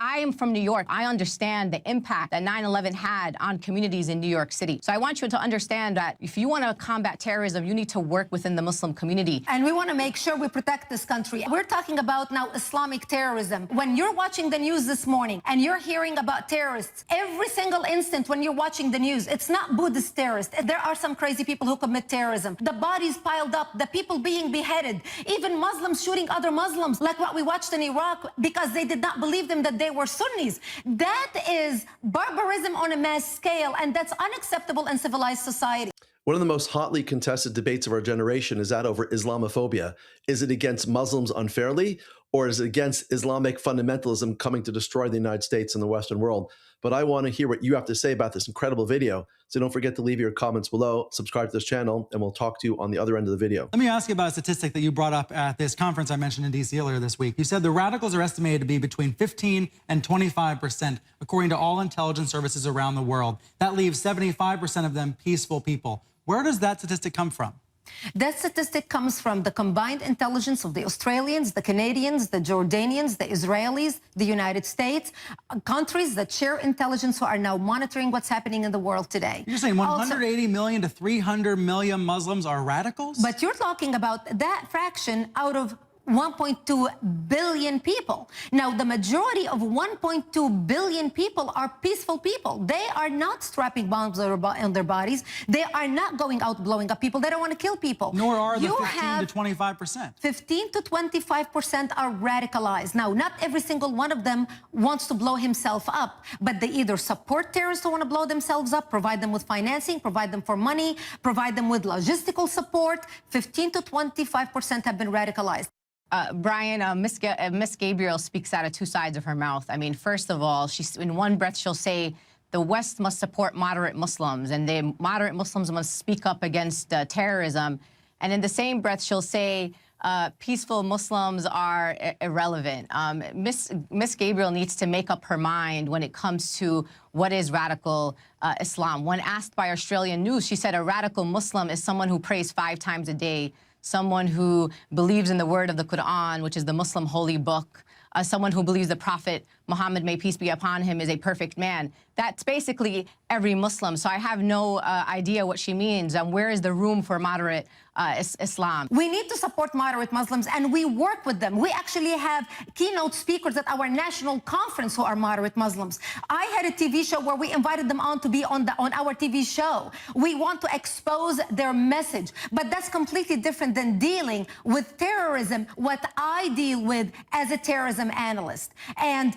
I am from New York. I understand the impact that 9/11 had on communities in New York City. So I want you to understand that if you want to combat terrorism, you need to work within the Muslim community. And we want to make sure we protect this country. We're talking about now Islamic terrorism. When you're watching the news this morning and you're hearing about terrorists, every single instant when you're watching the news, it's not Buddhist terrorists. There are some crazy people who commit terrorism. The bodies piled up, the people being beheaded, even Muslims shooting other Muslims, like what we watched in Iraq, because they did not believe them that they were Sunnis. That is barbarism on a mass scale, and that's unacceptable in civilized society. One of the most hotly contested debates of our generation is that over Islamophobia. Is it against Muslims unfairly, or is it against Islamic fundamentalism coming to destroy the United States and the Western world? But I want to hear what you have to say about this incredible video. So don't forget to leave your comments below, subscribe to this channel, and we'll talk to you on the other end of the video. Let me ask you about a statistic that you brought up at this conference I mentioned in D.C. earlier this week. You said the radicals are estimated to be between 15 and 25%, according to all intelligence services around the world. That leaves 75% of them peaceful people. Where does that statistic come from? That statistic comes from the combined intelligence of the Australians, the Canadians, the Jordanians, the Israelis, the United States, countries that share intelligence who are now monitoring what's happening in the world today. You're saying 180 million to 300 million Muslims are radicals? But you're talking about that fraction out of 1.2 billion people. Now, the majority of 1.2 billion people are peaceful people. They are not strapping bombs on their bodies. They are not going out blowing up people. They don't want to kill people. Nor are the 15 to 25%. 15 to 25% are radicalized. Now, not every single one of them wants to blow himself up, but they either support terrorists who want to blow themselves up, provide them with financing, provide them for money, provide them with logistical support. 15 to 25% have been radicalized. Brian, Miss Gabriel speaks out of two sides of her mouth. I mean, first of all, in one breath she'll say the West must support moderate Muslims and the moderate Muslims must speak up against terrorism. And in the same breath she'll say peaceful Muslims are irrelevant. Miss Gabriel needs to make up her mind when it comes to what is radical Islam. When asked by Australian News, she said a radical Muslim is someone who prays 5 times a day, someone who believes in the word of the Quran, which is the Muslim holy book, someone who believes the Prophet Muhammad, may peace be upon him, is a perfect man. That's basically every Muslim. So I have no idea what she means. Where is the room for moderate Islam? We need to support moderate Muslims, and we work with them. We actually have keynote speakers at our national conference who are moderate Muslims. I had a TV show where we invited them on to be on our TV show. We want to expose their message, but that's completely different than dealing with terrorism, what I deal with as a terrorism analyst. And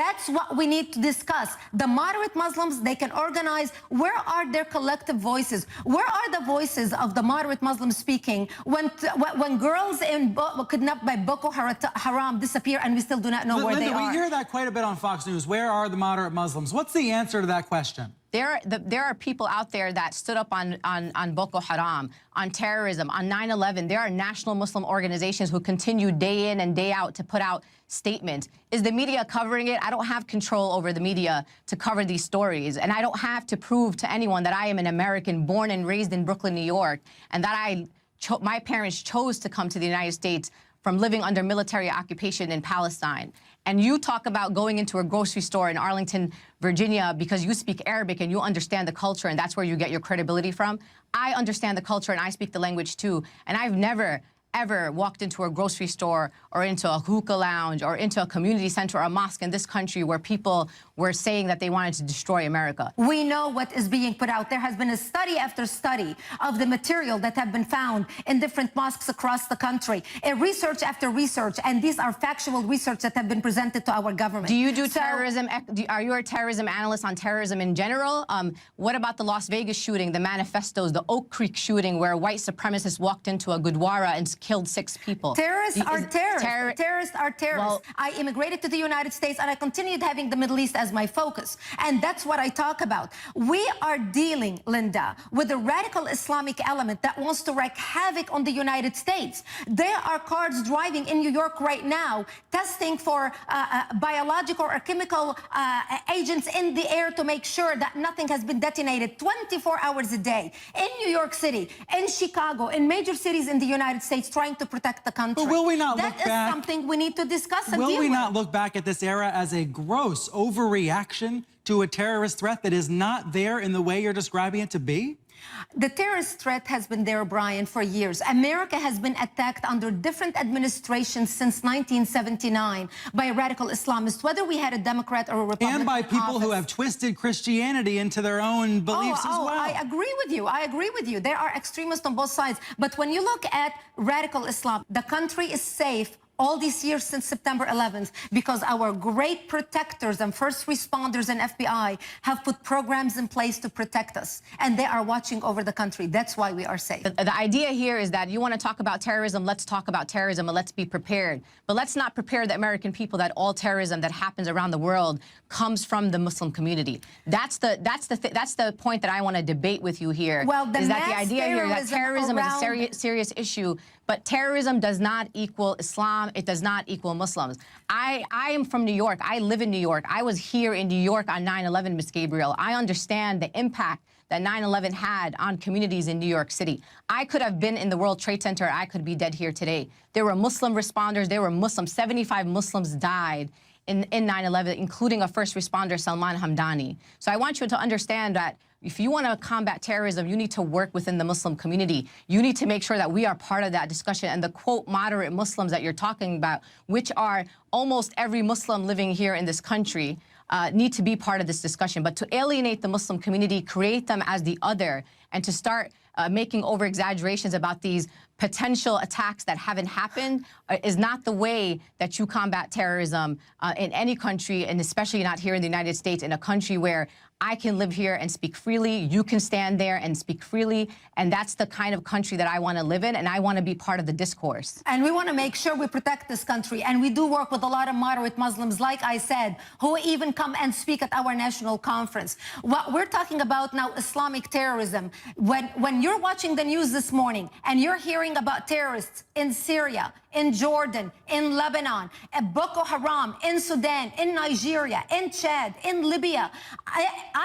that's what we need to discuss. The moderate Muslims, they can organize. Where are their collective voices? Where are the voices of the moderate Muslims speaking when girls kidnapped by Boko Haram disappear and we still do not know where they are? We hear that quite a bit on Fox News. Where are the moderate Muslims? What's the answer to that question? There are people out there that stood up on Boko Haram, on terrorism, on 9/11. There are national Muslim organizations who continue day in and day out to put out statements. Is the media covering it? I don't have control over the media to cover these stories. And I don't have to prove to anyone that I am an American born and raised in Brooklyn, New York, and that my parents chose to come to the United States from living under military occupation in Palestine. And you talk about going into a grocery store in Arlington, Virginia, because you speak Arabic and you understand the culture and that's where you get your credibility from. I understand the culture and I speak the language too. And I've never, ever walked into a grocery store or into a hookah lounge or into a community center or a mosque in this country where people were saying that they wanted to destroy America. We know what is being put out. There has been a study after study of the material that have been found in different mosques across the country, research after research, and these are factual research that have been presented to our government. Do you do terrorism? Are you a terrorism analyst on terrorism in general? What about the Las Vegas shooting, the manifestos, the Oak Creek shooting where white supremacists walked into a Gurdwara and killed 6 people? Terrorists are terrorists. Terrorists are terrorists. Well, I immigrated to the United States and I continued having the Middle East as my focus. And that's what I talk about. We are dealing, Linda, with a radical Islamic element that wants to wreak havoc on the United States. There are cars driving in New York right now testing for biological or chemical agents in the air to make sure that nothing has been detonated 24 hours a day in New York City, in Chicago, in major cities in the United States, trying to protect the country. But will we not That look is back? something we need to discuss and Will deal we with. not look back at this era as a gross overreaction to a terrorist threat that is not there in the way you're describing it to be? The terrorist threat has been there, Brian, for years. America has been attacked under different administrations since 1979 by radical Islamists, whether we had a Democrat or a Republican. And by people who office. have twisted Christianity into their own beliefs as well. I agree with you. I agree with you. There are extremists on both sides. But when you look at radical Islam, the country is safe all these years since September 11th because our great protectors and first responders and FBI have put programs in place to protect us, and they are watching over the country. That's why we are safe. The idea here is that you want to talk about terrorism, let's talk about terrorism and let's be prepared. But let's not prepare the American people that all terrorism that happens around the world comes from the Muslim community. That's the point that I want to debate with you here. Well, is that the idea here that terrorism is a serious issue, but terrorism does not equal Islam. It does not equal Muslims. I am from New York. I live in New York. I was here in New York on 9/11, Ms. Gabriel. I understand the impact that 9/11 had on communities in New York City. I could have been in the World Trade Center. I could be dead here today. There were Muslim responders. There were Muslims. 75 Muslims died in 9/11, including a first responder, Salman Hamdani. So I want you to understand that if you want to combat terrorism, you need to work within the Muslim community. You need to make sure that we are part of that discussion. And the, quote, moderate Muslims that you're talking about, which are almost every Muslim living here in this country, need to be part of this discussion. But to alienate the Muslim community, create them as the other, and to start making over-exaggerations about these potential attacks that haven't happened is not the way that you combat terrorism in any country, and especially not here in the United States, in a country where I can live here and speak freely, you can stand there and speak freely, and that's the kind of country that I want to live in, and I want to be part of the discourse. And we want to make sure we protect this country, and we do work with a lot of moderate Muslims, like I said, who even come and speak at our national conference. What we're talking about now, Islamic terrorism. When you're watching the news this morning and you're hearing about terrorists in Syria, in Jordan, in Lebanon, at Boko Haram, in Sudan, in Nigeria, in Chad, in Libya,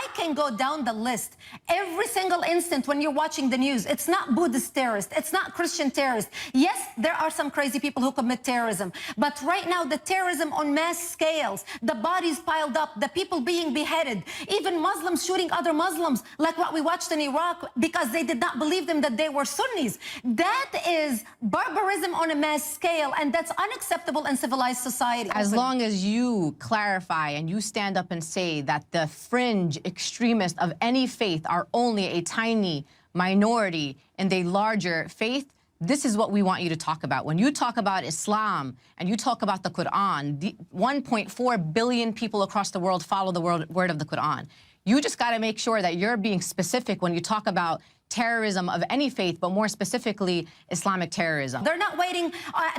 I can go down the list. Every single instant when you're watching the news, it's not Buddhist terrorist, it's not Christian terrorist. Yes, there are some crazy people who commit terrorism, but right now the terrorism on mass scales, the bodies piled up, the people being beheaded, even Muslims shooting other Muslims, like what we watched in Iraq because they did not believe them that they were Sunnis. That is barbarism on a mass scale, and that's unacceptable in civilized society. As long as you clarify and you stand up and say that the fringe extremists of any faith are only a tiny minority in the larger faith, this is what we want you to talk about. When you talk about Islam and you talk about the Quran, the 1.4 billion people across the world follow the word of the Quran. You just got to make sure that you're being specific when you talk about terrorism of any faith, but more specifically, Islamic terrorism. They're not waiting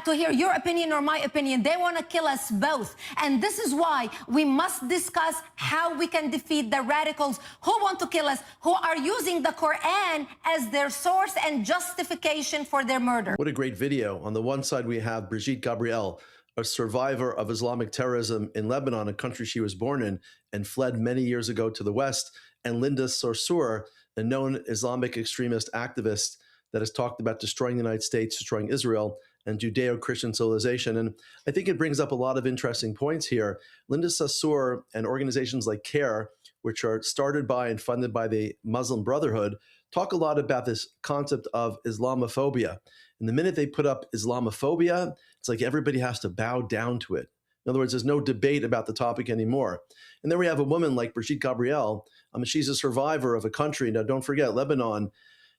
to hear your opinion or my opinion. They want to kill us both. And this is why we must discuss how we can defeat the radicals who want to kill us, who are using the Quran as their source and justification for their murder. What a great video. On the one side, we have Brigitte Gabriel, a survivor of Islamic terrorism in Lebanon, a country she was born in and fled many years ago to the West, and Linda Sarsour, a known Islamic extremist activist that has talked about destroying the United States, destroying Israel, and Judeo-Christian civilization. And I think it brings up a lot of interesting points here. Linda Sarsour and organizations like CARE, which are started by and funded by the Muslim Brotherhood, talk a lot about this concept of Islamophobia. And the minute they put up Islamophobia, it's like everybody has to bow down to it. In other words, there's no debate about the topic anymore. And then we have a woman like Brigitte Gabriel. She's a survivor of a country. Now, don't forget, Lebanon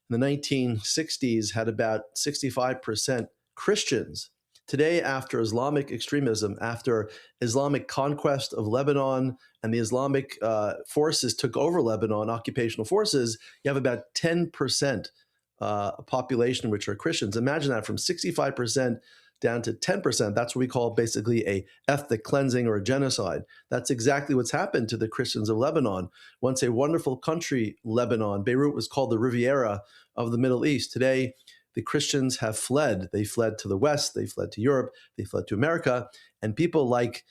in the 1960s had about 65% Christians. Today, after Islamic extremism, after Islamic conquest of Lebanon and the Islamic forces took over Lebanon, occupational forces, you have about 10% population which are Christians. Imagine that, from 65% down to 10%. That's what we call basically a ethnic cleansing or a genocide. That's exactly what's happened to the Christians of Lebanon. Once a wonderful country, Lebanon, Beirut was called the Riviera of the Middle East. Today, the Christians have fled. They fled to the West, they fled to Europe, they fled to America, and people like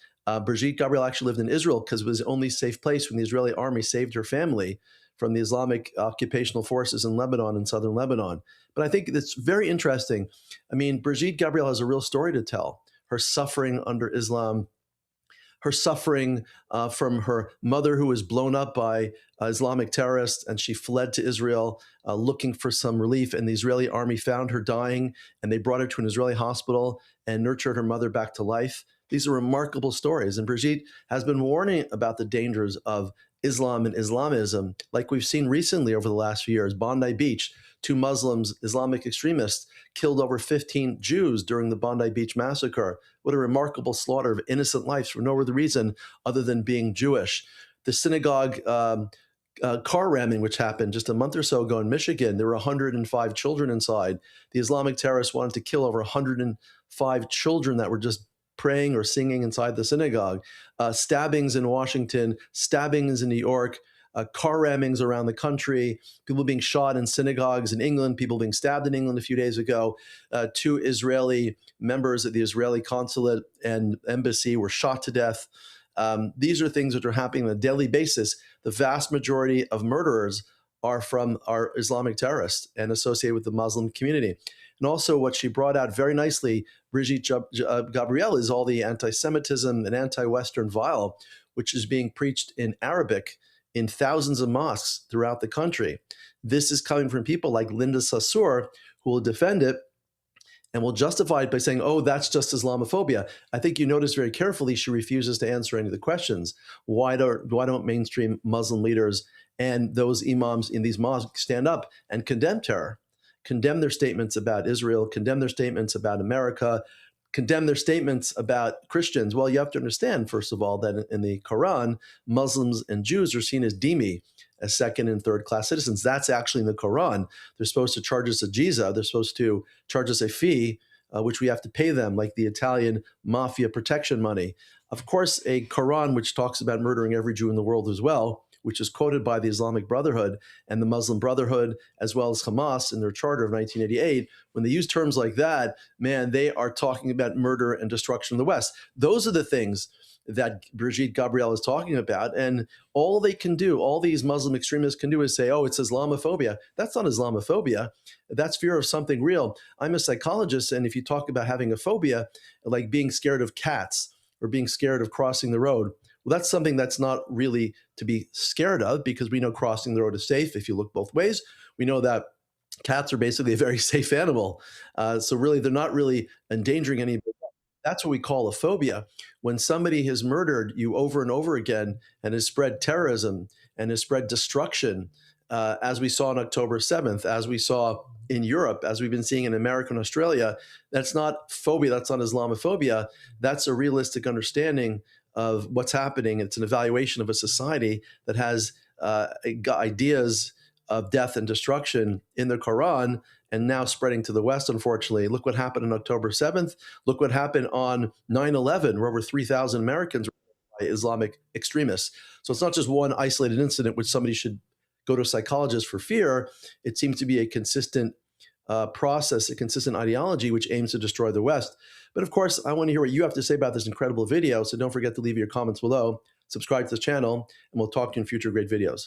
Brigitte Gabriel actually lived in Israel because it was the only safe place when the Israeli army saved her family from the Islamic occupational forces in Lebanon and southern Lebanon. But I think it's very interesting. I mean, Brigitte Gabriel has a real story to tell. Her suffering under Islam, her suffering from her mother who was blown up by Islamic terrorists, and she fled to Israel looking for some relief. And the Israeli army found her dying, and they brought her to an Israeli hospital and nurtured her mother back to life. These are remarkable stories. And Brigitte has been warning about the dangers of Islam and Islamism, like we've seen recently over the last few years. Bondi Beach, 2 Muslims, Islamic extremists, killed over 15 Jews during the Bondi Beach massacre. What a remarkable slaughter of innocent lives for no other reason other than being Jewish. The synagogue car ramming, which happened just a month or so ago in Michigan, there were 105 children inside. The Islamic terrorists wanted to kill over 105 children that were just praying or singing inside the synagogue. Stabbings in Washington, stabbings in New York, car rammings around the country, people being shot in synagogues in England, people being stabbed in England a few days ago. 2 Israeli members of the Israeli consulate and embassy were shot to death. These are things that are happening on a daily basis. The vast majority of murderers are from our Islamic terrorists and associated with the Muslim community. And also what she brought out very nicely, Brigitte Gabriel, is all the anti-Semitism and anti-Western vile, which is being preached in Arabic in thousands of mosques throughout the country. This is coming from people like Linda Sarsour, who will defend it and will justify it by saying, oh, that's just Islamophobia. I think you notice very carefully she refuses to answer any of the questions. Why don't mainstream Muslim leaders and those imams in these mosques stand up and condemn terror, condemn their statements about Israel, condemn their statements about America, condemn their statements about Christians? Well, you have to understand, first of all, that in the Quran, Muslims and Jews are seen as dhimmi, as second and third class citizens. That's actually in the Quran. They're supposed to charge us a jizya. They're supposed to charge us a fee, which we have to pay them, like the Italian mafia protection money. Of course, a Quran which talks about murdering every Jew in the world as well, which is quoted by the Islamic Brotherhood and the Muslim Brotherhood, as well as Hamas in their charter of 1988. When they use terms like that, man, they are talking about murder and destruction in the West. Those are the things that Brigitte Gabriel is talking about. And all they can do, all these Muslim extremists can do is say, oh, it's Islamophobia. That's not Islamophobia. That's fear of something real. I'm a psychologist, and if you talk about having a phobia, like being scared of cats or being scared of crossing the road, well, that's something that's not really to be scared of, because we know crossing the road is safe if you look both ways. We know that cats are basically a very safe animal. So really, they're not really endangering anybody. That's what we call a phobia. When somebody has murdered you over and over again and has spread terrorism and has spread destruction, as we saw on October 7th, as we saw in Europe, as we've been seeing in America and Australia, that's not phobia, that's not Islamophobia. That's a realistic understanding of what's happening. It's an evaluation of a society that has ideas of death and destruction in the Quran, and now spreading to the West, unfortunately. Look what happened on October 7th. Look what happened on 9/11, where over 3,000 Americans were killed by Islamic extremists. So it's not just one isolated incident which somebody should go to a psychologist for fear. It seems to be a consistent process, a consistent ideology which aims to destroy the West. But of course, I want to hear what you have to say about this incredible video. So don't forget to leave your comments below, subscribe to the channel, and we'll talk to you in future great videos.